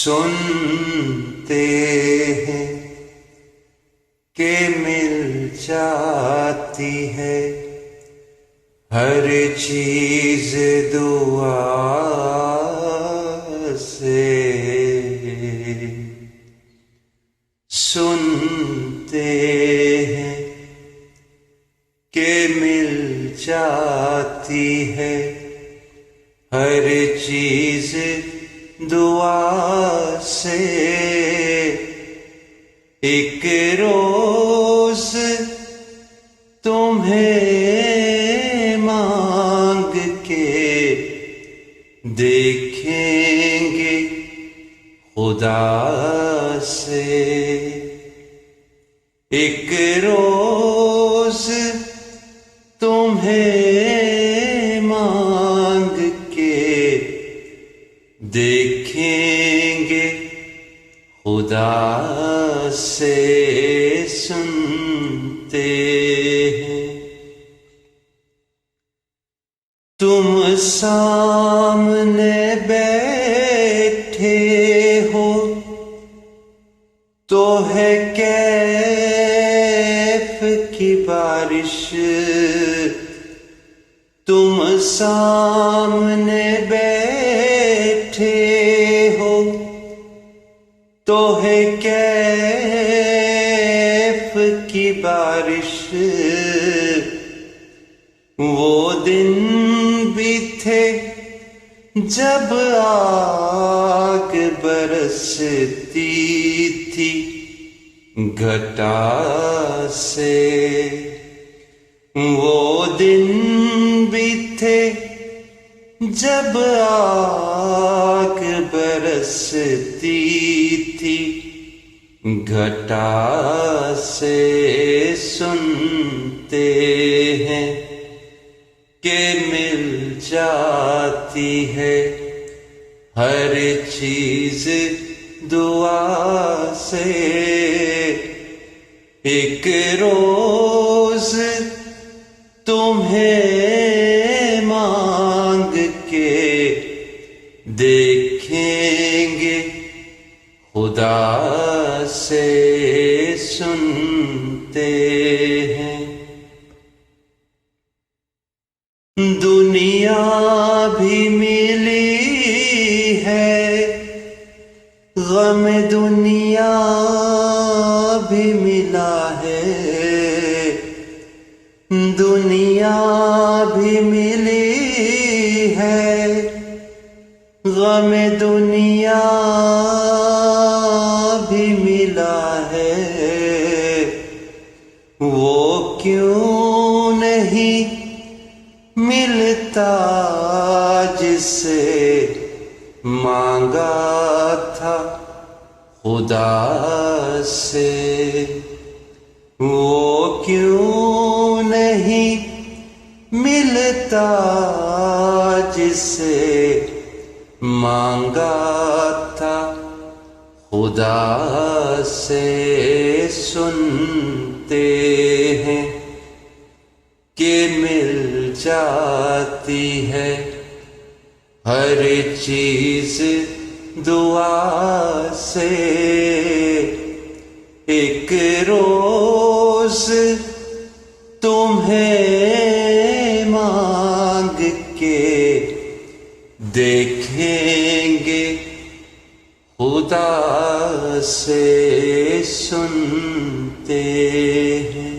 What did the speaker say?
سنتے ہیں کہ مل جاتی ہے ہر چیز دعا سے، سنتے ہیں کہ مل جاتی ہے ہر چیز دعا سے، ایک روز تمہیں مانگ کے دیکھیں گے خدا سے، ایک روز تمہیں مانگ کے دیکھیں گے خدا سے، سنتے ہیں تم سامنے بیٹھے ہو تو ہے کیف کی بارش، تم سامنے بیٹھے ہو تو ہے کیف کی بارش، وہ دن بھی تھے جب آگ برستی تھی گھٹا سے، وہ دن بھی تھے جب آگ برستی تھی گھٹا سے، سنتے ہیں کہ مل جاتی ہے ہر چیز دعا سے، ایک روز تمہیں مانگ کے دیکھیں گے خدا سے، سنتے ہیں دنیا بھی ملی ہے، غم دنیا بھی ملا ہے، دنیا بھی ملی ہے، غم دنیا بھی ملا ہے، وہ کیوں نہیں ملتا جس سے مانگا تھا خدا سے، وہ کیوں نہیں ملتا جس سے مانگا تھا خدا سے، سنتے ہیں کہ مل جاتی ہے ہر چیز دعا سے، ایک روز تمہیں مانگ کے دیکھیں گے خدا سے، سنتے ہیں